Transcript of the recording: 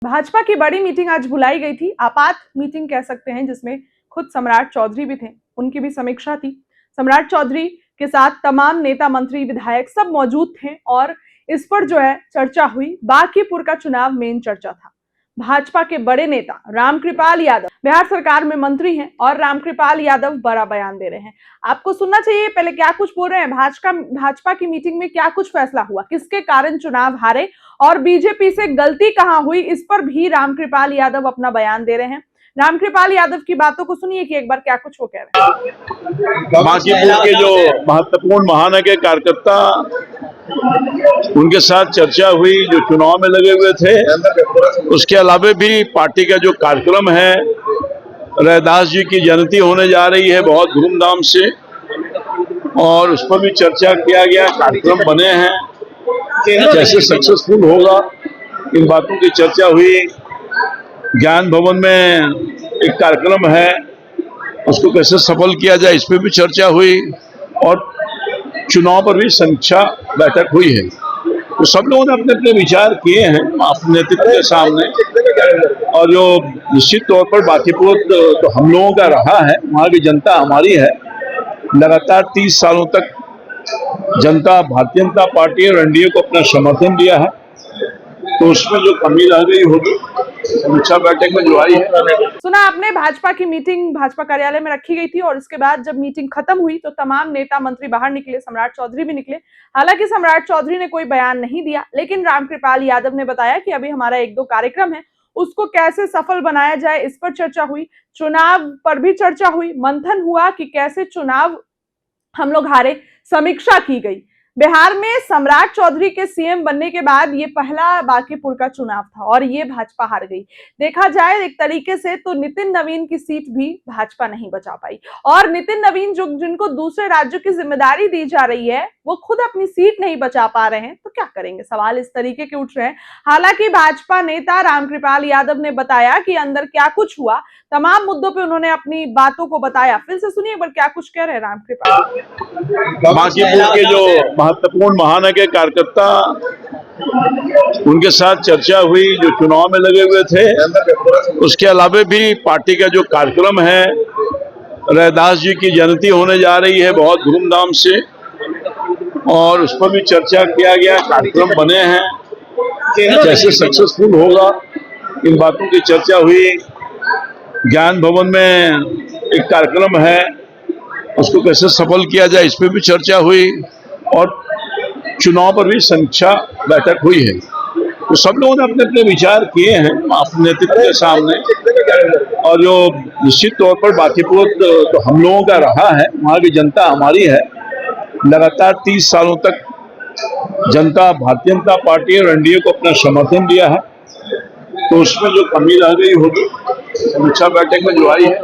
भाजपा की बड़ी मीटिंग आज बुलाई गई थी, आपात मीटिंग कह सकते हैं, जिसमें खुद सम्राट चौधरी भी थे। उनकी भी समीक्षा थी। सम्राट चौधरी के साथ तमाम नेता, मंत्री, विधायक सब मौजूद थे और इस पर जो है चर्चा हुई। बांकीपुर का चुनाव मेन चर्चा था। भाजपा के बड़े नेता रामकृपाल यादव बिहार सरकार में मंत्री हैं और रामकृपाल यादव बड़ा बयान दे रहे हैं। आपको सुनना चाहिए पहले क्या कुछ बोल रहे हैं। भाजपा की मीटिंग में क्या कुछ फैसला हुआ, किसके कारण चुनाव हारे और बीजेपी से गलती कहां हुई, इस पर भी रामकृपाल यादव अपना बयान दे रहे हैं। रामकृपाल यादव की बातों को सुनिए कि एक बार क्या कुछ वो कह रहे हैं। बांकीपुर के जो महत्वपूर्ण महानगर कार्यकर्ता, उनके साथ चर्चा हुई जो चुनाव में लगे हुए थे। उसके अलावा भी पार्टी का जो कार्यक्रम है, रैदास जी की जयंती होने जा रही है बहुत धूमधाम से, और उस पर भी चर्चा किया गया। कार्यक्रम बने हैं, कैसे सक्सेसफुल होगा इन बातों की चर्चा हुई। ज्ञान भवन में एक कार्यक्रम है, उसको कैसे सफल किया जाए इस पर भी चर्चा हुई, और चुनाव पर भी समीक्षा बैठक हुई है। तो सब लोगों ने अपने अपने विचार किए हैं अपने नेतृत्व के सामने, और जो निश्चित तौर पर बांकीपुर तो हम लोगों का रहा है, वहाँ की जनता हमारी है। लगातार 30 सालों तक जनता भारतीय जनता पार्टी और एनडीए को अपना समर्थन दिया है, तो उसमें जो कमी रह गई होगी समीक्षा बैठक में जो आई है। सुना आपने, भाजपा की मीटिंग भाजपा कार्यालय में रखी गई थी और इसके बाद जब मीटिंग खत्म हुई तो तमाम नेता मंत्री बाहर निकले, सम्राट चौधरी भी निकले। हालांकि सम्राट चौधरी ने कोई बयान नहीं दिया, लेकिन रामकृपाल यादव ने बताया कि अभी हमारा 1-2 कार्यक्रम है, उसको कैसे सफल बनाया जाए इस पर चर्चा हुई। चुनाव पर भी चर्चा हुई, मंथन हुआ कि कैसे चुनाव हम लोग हारे, समीक्षा की गई। बिहार में सम्राट चौधरी के सीएम बनने के बाद ये पहला बांकीपुर का चुनाव था और ये भाजपा हार गई। देखा जाए एक तरीके से तो नितिन नवीन की सीट भी भाजपा नहीं बचा पाई, और नितिन नवीन जिनको दूसरे राज्यों की जिम्मेदारी दी जा रही है, वो खुद अपनी सीट नहीं बचा पा रहे हैं, तो क्या करेंगे, सवाल इस तरीके के उठ रहे हैं। हालांकि भाजपा नेता रामकृपाल यादव ने बताया कि अंदर क्या कुछ हुआ, तमाम मुद्दों पे उन्होंने अपनी बातों को बताया। फिर से सुनिए एक बार क्या कुछ कह रहे हैं रामकृपाल। बांकीपुर के जो महत्वपूर्ण महानगर कार्यकर्ता, उनके साथ चर्चा हुई जो चुनाव में लगे हुए थे। उसके अलावा भी पार्टी का जो कार्यक्रम है, रैदास जी की जयंती होने जा रही है बहुत धूमधाम से, और उस पर भी चर्चा किया गया। कार्यक्रम बने हैं, कैसे सक्सेसफुल होगा इन बातों की चर्चा हुई। ज्ञान भवन में एक कार्यक्रम है, उसको कैसे सफल किया जाए इस पर भी चर्चा हुई, और चुनाव पर भी समीक्षा बैठक हुई है। तो सब लोगों ने अपने अपने विचार किए हैं अपने नेतृत्व के सामने, और जो निश्चित तौर पर बांकीपुर तो हम लोगों का रहा है, वहाँ की जनता हमारी है। लगातार 30 सालों तक जनता भारतीय जनता पार्टी और एनडीए को अपना समर्थन दिया है, तो उसमें जो कमी रह गई होगी समीक्षा बैठक में जो आई है।